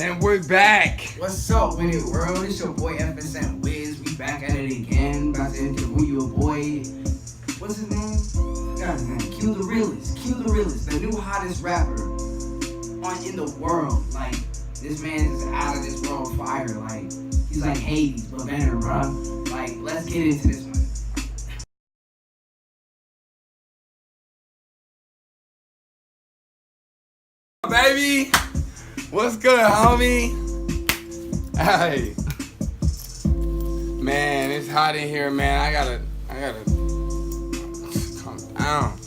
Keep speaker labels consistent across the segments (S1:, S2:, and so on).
S1: And we're back.
S2: What's up with it, world? It's your boy FSN Wiz. We back at it again. About to interview your boy. What's his name? Forgot his name. Q Da Realest. Q Da Realest, the new hottest rapper in the world. Like, this man is out of this world fire. Like, he's like Hades, but better, bro. Like, let's get into this one.
S1: Baby, what's good, homie? Hey, man, it's hot in here, man. I gotta calm down.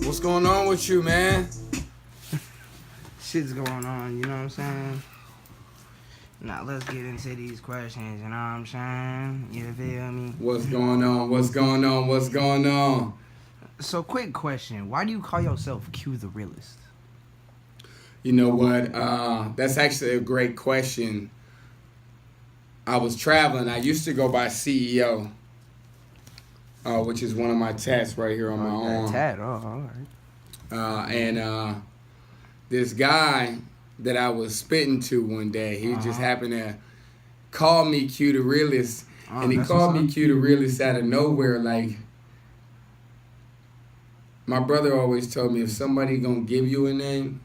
S1: What's going on with you, man?
S2: Shit's going on, you know what I'm saying? Now let's get into these questions, you know what I'm saying? You feel me?
S1: What's going on? What's going on? What's going on?
S2: So, quick question. Why do you call yourself Q Da Realest?
S1: You know what? That's actually a great question. I was traveling. I used to go by CEO, which is one of my tats right here on my arm.
S2: Tat? Oh, all right.
S1: And this guy that I was spitting to one day, he just happened to call me Q Da Realest. And he called me Q Da Realest out of nowhere. Like, my brother always told me, if somebody gonna give you a name,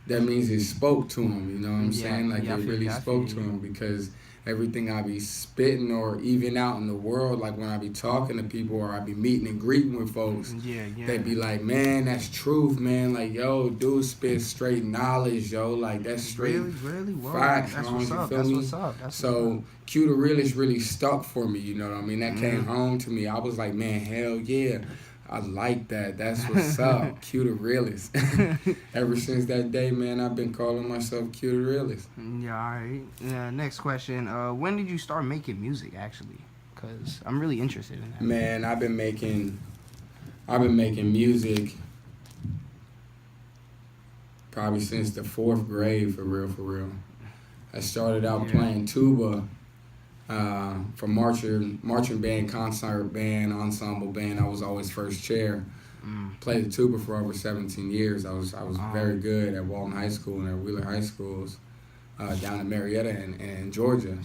S1: that means it spoke to him, you know what I'm saying? Like, it really spoke to him, because everything I be spitting, or even out in the world, like when I be talking to people or I be meeting and greeting with folks, they be like, man, that's truth, man. Like, yo, dude spit straight knowledge, yo. Like, that's straight facts.
S2: That's what's up.
S1: That's
S2: what's up.
S1: So Q Da Realest really stuck for me, you know what I mean? That came home to me. I was like, man, hell yeah. I like that. That's what's up. Q Da Realest. Ever since that day, man, I've been calling myself Q Da Realest.
S2: Yeah, all right. Next question. When did you start making music, actually? Because I'm really interested in that.
S1: Man, I've been making music probably since the 4th grade, for real. I started out playing tuba. From marching band, concert band, ensemble band. I was always first chair. Played the tuba for over 17 years. I was very good at Walton High School and at Wheeler High Schools down in Marietta and Georgia.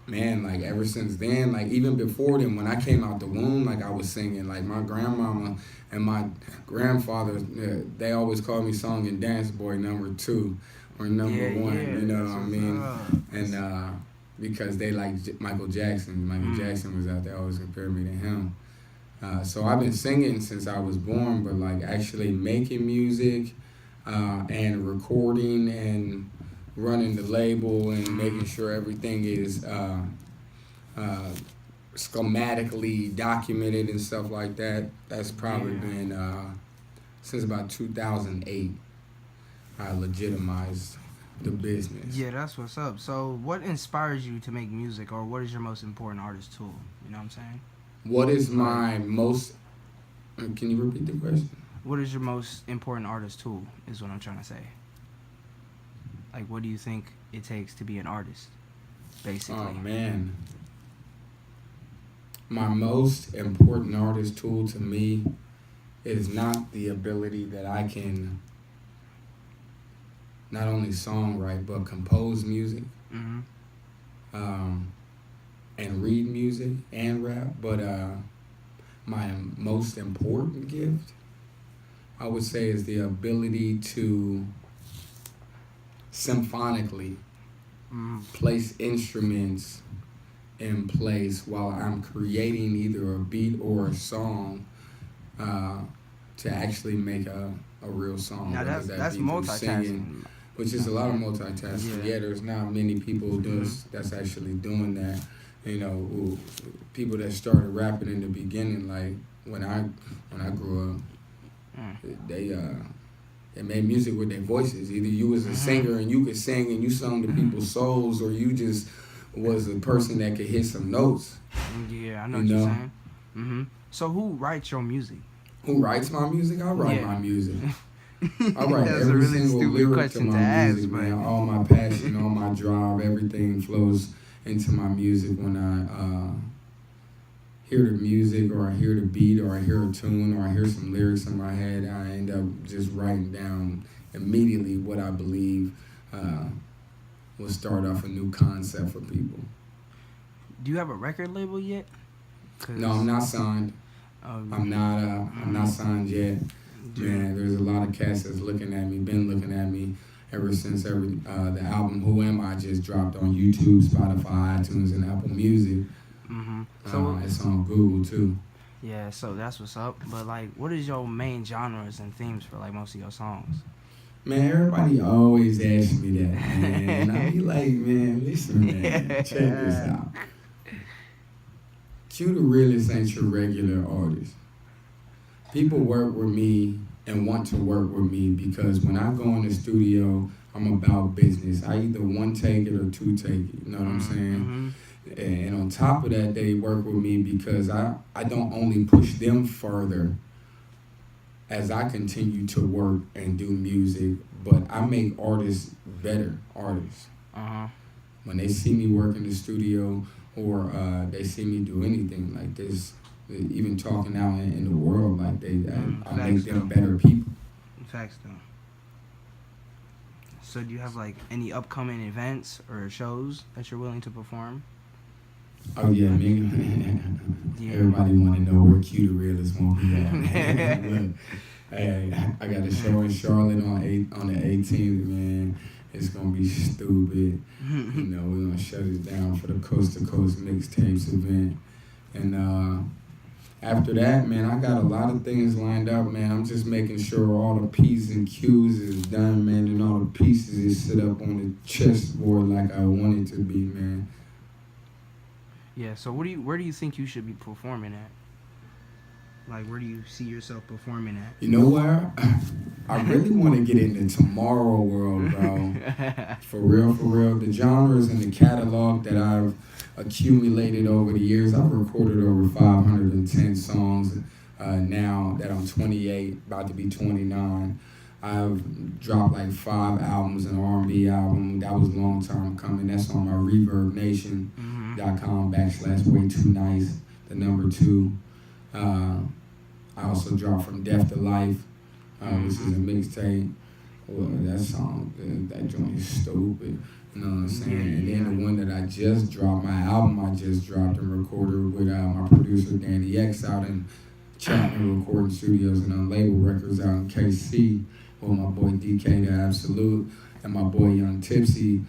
S1: Man, like, ever since then, like, even before then, when I came out the womb, like, I was singing. Like, my grandmama and my grandfather, they always called me song and dance boy #2. Or number one, you know what I mean? And because they like Michael Jackson. Michael Jackson was out there, always compared me to him. So I've been singing since I was born, but like actually making music and recording and running the label and making sure everything is schematically documented and stuff like that, that's probably been since about 2008. I legitimized the business.
S2: Yeah, that's what's up. So what inspires you to make music, or what is your most important artist tool? You know what I'm saying?
S1: What is my most... Can you repeat the question?
S2: What is your most important artist tool is what I'm trying to say. Like, what do you think it takes to be an artist, basically?
S1: Oh, man. My most important artist tool to me is not the ability that I can not only songwrite, but compose music, and read music and rap. But my most important gift, I would say, is the ability to symphonically place instruments in place while I'm creating either a beat or a song to actually make a real song.
S2: Now that's multitasking.
S1: Which is a lot of multitasking. Yeah, there's not many people that's actually doing that. You know, people that started rapping in the beginning, like when I grew up, they made music with their voices. Either you was a singer and you could sing and you sung to people's souls, or you just was a person that could hit some notes.
S2: Yeah, I know what you're saying. So who writes your music?
S1: Who writes my music? I write my music. I write
S2: That's
S1: every
S2: a really
S1: single
S2: stupid
S1: lyric
S2: question
S1: to my
S2: to
S1: music,
S2: ask,
S1: man. All my passion, all my drive, everything flows into my music when hear the music or I hear the beat or I hear a tune or I hear some lyrics in my head, I end up just writing down immediately what I believe uh, will start off a new concept for people.
S2: Do you have a record label yet?
S1: No, I'm not signed. I'm not signed yet. Man, there's a lot of cats that's looking at me, been looking at me ever since the album Who Am I just dropped on YouTube, Spotify, iTunes, and Apple Music.
S2: So
S1: It's on Google too.
S2: yeah, so that's what's up. But like, what is your main genres and themes for like most of your songs?
S1: Man, everybody always asks me that, man. And I be like, man, listen, man, check this out. Q Da Realest ain't your regular artist. People work with me and want to work with me because when I go in the studio, I'm about business. I either one take it or two take it. You know what I'm saying? And on top of that, they work with me because I don't only push them further as I continue to work and do music, but I make artists better artists. When they see me work in the studio or they see me do anything like this, even talking out in the world, like I make them better people.
S2: Facts though. So do you have like any upcoming events or shows that you're willing to perform?
S1: Oh yeah, man. Everybody want to know where Q Da Realest won't be at. Look, hey, I got a show in Charlotte on the 18th, man. It's gonna be stupid. You know, we're gonna shut it down for the Coast to Coast mixtapes event. And after that, man, I got a lot of things lined up, man. I'm just making sure all the P's and Q's is done, man, and all the pieces is set up on the chessboard like I want it to be, man.
S2: Yeah, so where do you think you should be performing at? Like, where do you see yourself performing at?
S1: You know where? I really want to get in the tomorrow world, bro. For real, for real. The genres and the catalog that I've accumulated over the years, I've recorded over 510 songs now that I'm 28, about to be 29. I've dropped like 5 albums, an R&B album. That was a long time coming. That's on my ReverbNation.com/way too nice, the number 2. I also dropped From Death to Life, which is a mixtape. Well, that song, that joint is stupid. You know what I'm saying? And then the one that I just dropped, my album I just dropped and recorded with my producer Danny X out in Chapman Recording Studios and on Label Records out in KC with my boy DK The Absolute and my boy Young Tipsy.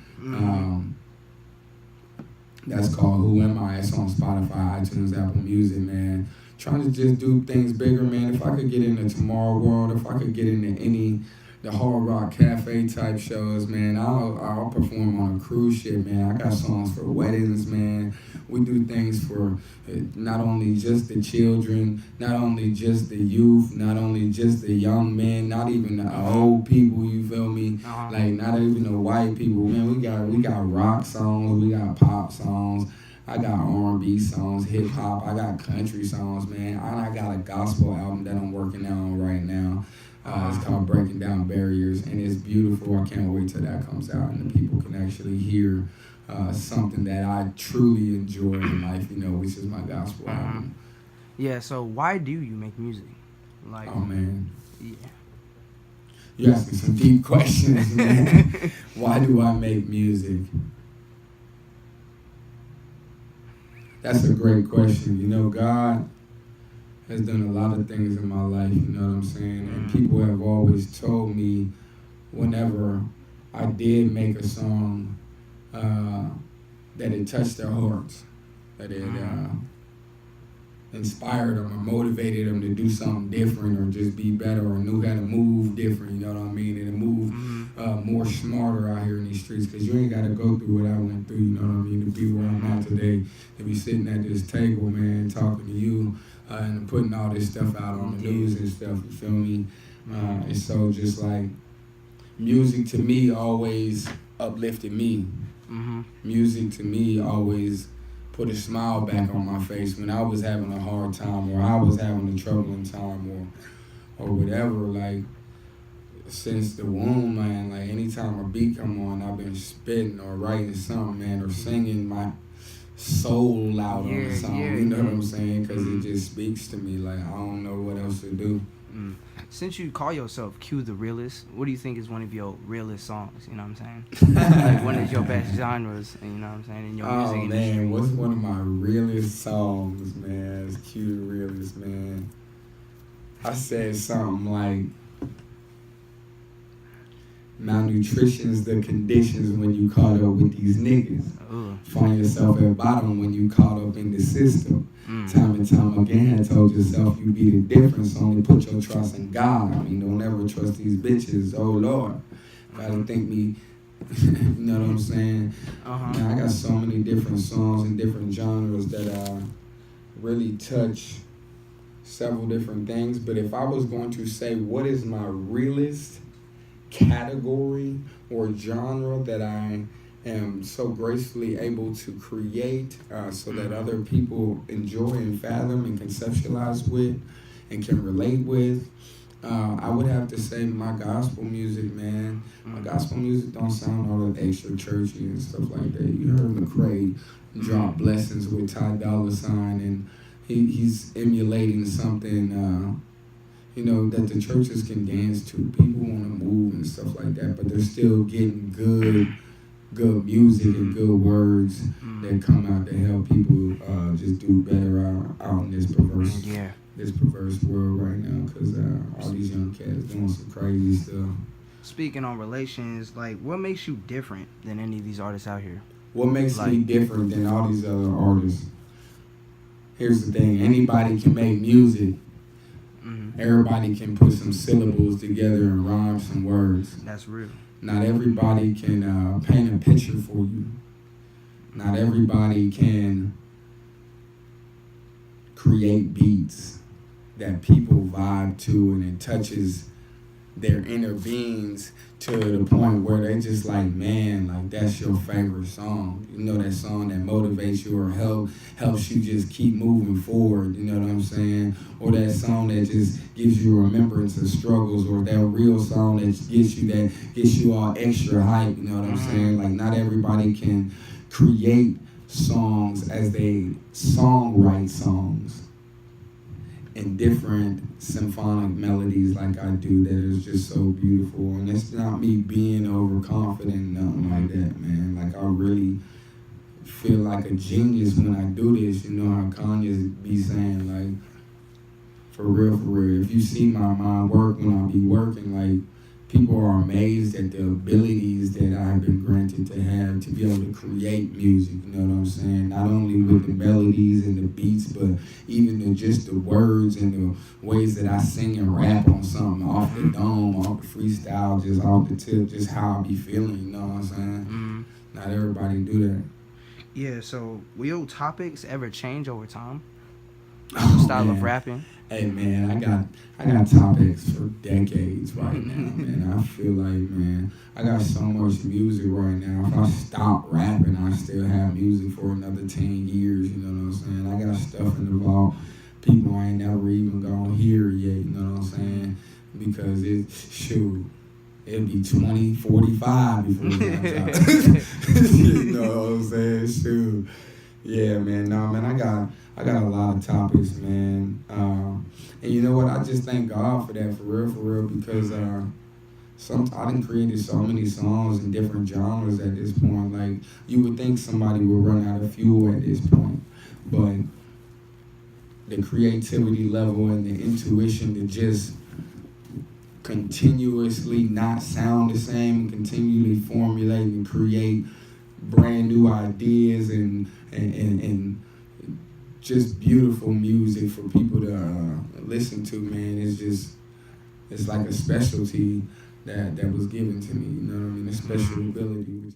S1: That's called Who Am I? It's on Spotify, iTunes, Apple Music, man. Trying to just do things bigger, man. If I could get into Tomorrow World, if I could get into the Hard Rock Cafe type shows, man, I'll perform on a cruise ship, man. I got songs for weddings, man. We do things for not only just the children, not only just the youth, not only just the young men, not even the old people, you feel me? Like, not even the white people, man. We got rock songs, we got pop songs. I got R&B songs, hip hop. I got country songs, man. I got a gospel album that I'm working on right now. It's called Breaking Down Barriers, and it's beautiful. I can't wait till that comes out and the people can actually hear something that I truly enjoy in life, you know, which is my gospel album.
S2: Yeah. So why do you make music? Like,
S1: oh man,
S2: yeah.
S1: You're asking some deep questions, man. Why do I make music? That's a great question. You know, God has done a lot of things in my life, you know what I'm saying? And people have always told me whenever I did make a song that it touched their hearts, that it inspired them or motivated them to do something different or just be better or knew how to move different, you know what I mean? And to move more smarter out here in these streets, because you ain't got to go through what I went through, you know what I mean? To be where I'm at today, to be sitting at this table, man, talking to you and putting all this stuff out on the news and stuff, you feel me? And so just like, music to me always uplifted me. Music to me always put a smile back on my face when I was having a hard time or I was having a troubling time or whatever. Like, since the womb, man, like anytime a beat come on, I've been spitting or writing something, man, or singing soul out on the
S2: Yeah,
S1: song.
S2: yeah,
S1: You know what
S2: yeah.
S1: I'm saying? Because it
S2: Mhm.
S1: just speaks to me. Like I don't know what else to do.
S2: Since you call yourself Q the Realest, what do you think is one of your realest songs? You know what I'm saying? Like one of your best genres, you know what I'm saying, in your music
S1: Oh man,
S2: industry.
S1: what's one of my realest songs, man? It's Q Da Realest, man. I said something like malnutrition's the conditions when you caught up with these niggas.
S2: Ugh.
S1: Find yourself at bottom when you caught up in the system. Time and time again, told yourself you be the difference. Only put your trust in God. I mean, don't ever trust these bitches. Oh Lord, gotta think me. You know what I'm saying? Man, I got so many different songs and different genres that really touch several different things. But if I was going to say what is my realest category or genre that I am so gracefully able to create so that other people enjoy and fathom and conceptualize with and can relate with, I would have to say my gospel music, man. My gospel music don't sound all that extra churchy and stuff like that. You heard McCrae drop Blessings with Ty Dolla $ign, and he's emulating something that the churches can dance to. People want to move and stuff like that, but they're still getting good music and good words that come out to help people just do better out in this perverse world right now. Because all these young cats doing some crazy stuff.
S2: Speaking on relations, like what makes you different than any of these artists out here?
S1: What makes me different than all these other artists? Here's the thing: anybody can make music. Everybody can put some syllables together and rhyme some words.
S2: That's real.
S1: Not everybody can paint a picture for you. Not everybody can create beats that people vibe to and it touches their inner beings to the point where they just like, man, like that's your favorite song. You know, that song that motivates you or helps you just keep moving forward, you know what I'm saying? Or that song that just gives you remembrance of struggles, or that real song that gets you all extra hype, you know what I'm saying? Like not everybody can create songs as they songwrite songs in different symphonic melodies like I do that is just so beautiful. And it's not me being overconfident, nothing like that, man. Like I really feel like a genius when I do this. You know how Kanye be saying, like, for real, if you see my work when I be working, like, people are amazed at the abilities that I've been granted to have to be able to create music, you know what I'm saying? Not only with the melodies and the beats, but even just the words and the ways that I sing and rap on something off the dome, off the freestyle, just off the tip, just how I be feeling, you know what I'm saying? Not everybody do that.
S2: Yeah, so will your topics ever change over time?
S1: Oh,
S2: Style
S1: man.
S2: of rapping?
S1: Hey man, I got topics for decades right now, man. I feel like, man, I got so much music right now. If I stop rapping, I still have music for another 10 years, you know what I'm saying? I got stuff in the vault people I ain't never even gonna hear yet, you know what I'm saying? Because it'll be 2045 before it comes out. You know what I'm saying? Shoot. Yeah, man. No, man, I got a lot of topics, man. And you know what? I just thank God for that, for real, because I done created so many songs in different genres at this point. Like, you would think somebody would run out of fuel at this point, but the creativity level and the intuition to just continuously not sound the same, continually formulate and create brand new ideas and just beautiful music for people to listen to, man. It's like a specialty that was given to me, you know what I mean? A special ability.